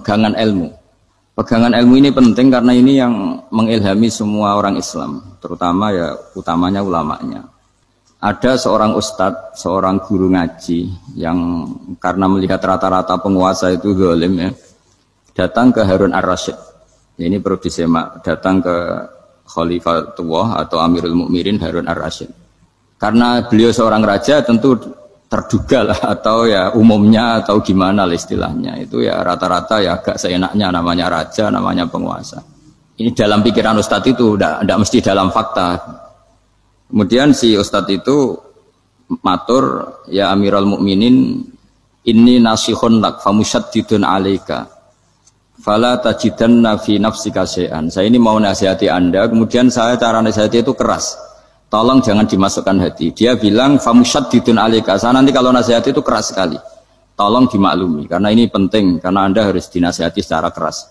pegangan ilmu. Pegangan ilmu ini penting karena ini yang mengilhami semua orang Islam, terutama ya utamanya ulamanya. Ada seorang ustadz, seorang guru ngaji yang karena melihat rata-rata penguasa itu zalim ya, datang ke Harun ar-Rasyid. Ini perlu disemak, datang ke Khalifatullah atau Amirul Mukminin Harun ar-Rasyid. Karena beliau seorang raja tentu terduga lah atau ya umumnya atau gimana lah istilahnya itu ya rata-rata ya agak seenaknya namanya raja, namanya penguasa. Ini dalam pikiran ustadz itu tidak mesti dalam fakta. Kemudian si ustadz itu matur, ya Amirul Mukminin, inni nasihun lak famusyaddidun alaika fala tajidanna fi nafsika syai'an. Saya ini mau nasihati Anda, kemudian saya cara nasihati itu keras. Tolong jangan dimasukkan hati. Dia bilang famusyaddidun alaika. Saya nanti kalau nasihati itu keras sekali. Tolong dimaklumi karena ini penting karena Anda harus dinasihati secara keras.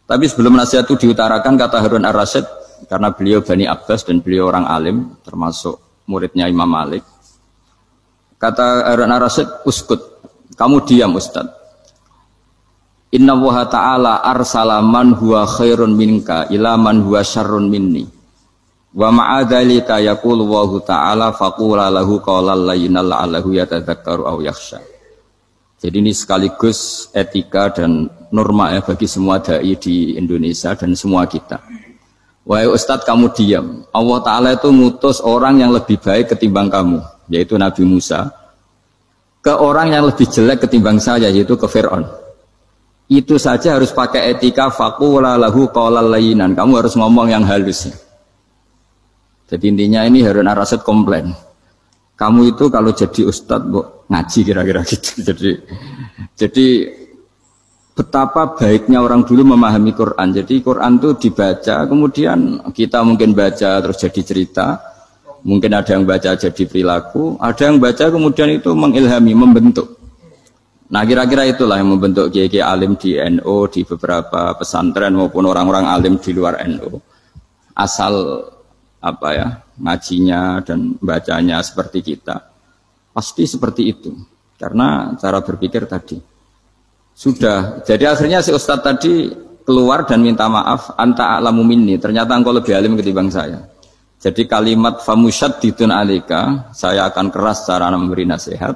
Tapi sebelum nasihat itu diutarakan kata Harun ar-Rasyid, karena beliau Bani Abbas dan beliau orang alim termasuk muridnya Imam Malik. Kata Harun ar-Rasyid, uskut, kamu diam Ustaz. Inna Allaha ta'ala arsala man huwa khairun minka ila man huwa syarrun minni. Wa ma'adzalika yaqulu Allahu ta'ala faqula lahu qawlan layyinan la'allahu yatadzakkaru aw yakhsha. Jadi ini sekaligus etika dan norma ya bagi semua dai di Indonesia dan semua kita. Wahai Ustadz kamu diam. Allah Ta'ala itu ngutus orang yang lebih baik ketimbang kamu, yaitu Nabi Musa, ke orang yang lebih jelek ketimbang saya, yaitu ke Fir'aun. Itu saja harus pakai etika faqula lahu qawlan layyinan. Kamu harus ngomong yang halus. Jadi intinya ini Harun ar-Rasyid komplain. Kamu itu kalau jadi ustadz ngaji kira-kira gitu. Jadi betapa baiknya orang dulu memahami Quran. Jadi Quran itu dibaca, kemudian kita mungkin baca terus jadi cerita, mungkin ada yang baca jadi perilaku, ada yang baca kemudian itu mengilhami, membentuk. Nah kira-kira itulah yang membentuk kiai-kiai alim di NU, di beberapa pesantren maupun orang-orang alim di luar NU. Asal apa ya ngajinya dan bacanya seperti kita, pasti seperti itu. Karena cara berpikir tadi. Sudah, jadi akhirnya si Ustadz tadi keluar dan minta maaf, anta a'lamu minni, ternyata engkau lebih alim ketimbang saya. Jadi kalimat famusyaddidun alaika, saya akan keras cara memberi nasihat,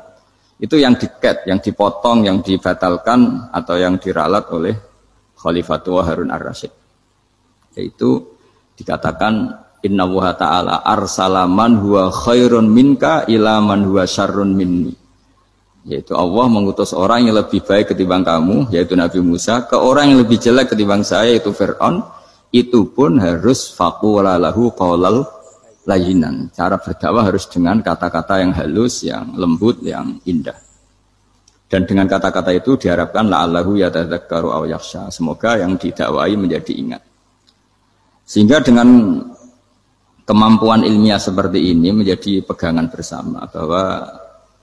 itu yang diket, yang dipotong, yang dibatalkan atau yang diralat oleh Khalifatullah Harun ar-Rasyid. Yaitu dikatakan Inna Allaha ta'ala arsala man huwa khairun minka ila man huwa syarrun minni. Yaitu Allah mengutus orang yang lebih baik ketimbang kamu, yaitu Nabi Musa, ke orang yang lebih jelek ketimbang saya, yaitu Fir'aun. Itu pun harus faqula lahu qawlal layyinan. Cara berdakwah harus dengan kata-kata yang halus, yang lembut, yang indah. Dan dengan kata-kata itu diharapkan la'allahu yatadzakkaru aw yakhsha. Semoga yang didakwai menjadi ingat. Sehingga dengan kemampuan ilmiah seperti ini menjadi pegangan bersama bahwa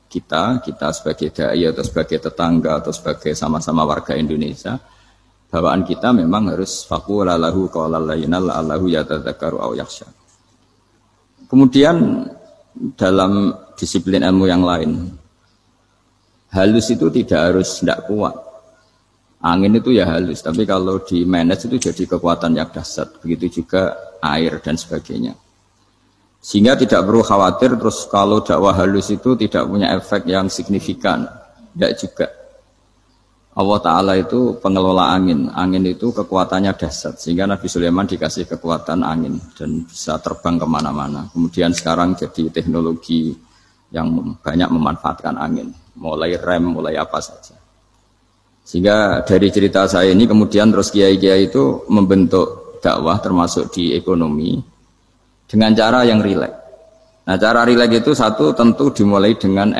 kita sebagai dai atau sebagai tetangga atau sebagai sama-sama warga Indonesia, bawaan kita memang harus faqula lahu qawlan layyinan la'allahu yatadzakkaru aw yakhsha. Kemudian dalam disiplin ilmu yang lain, halus itu tidak kuat. Angin itu ya halus, tapi kalau di manage itu jadi kekuatan yang dahsyat. Begitu juga air dan sebagainya. Sehingga tidak perlu khawatir terus kalau dakwah halus itu tidak punya efek yang signifikan. Tidak juga. Allah Ta'ala itu pengelola angin. Angin itu kekuatannya dahsyat. Sehingga Nabi Sulaiman dikasih kekuatan angin dan bisa terbang kemana-mana. Kemudian sekarang jadi teknologi yang banyak memanfaatkan angin. Mulai rem, mulai apa saja. Sehingga dari cerita saya ini kemudian terus kiai-kiai itu membentuk dakwah termasuk di ekonomi dengan cara yang rileks. Nah cara rileks itu satu tentu dimulai dengan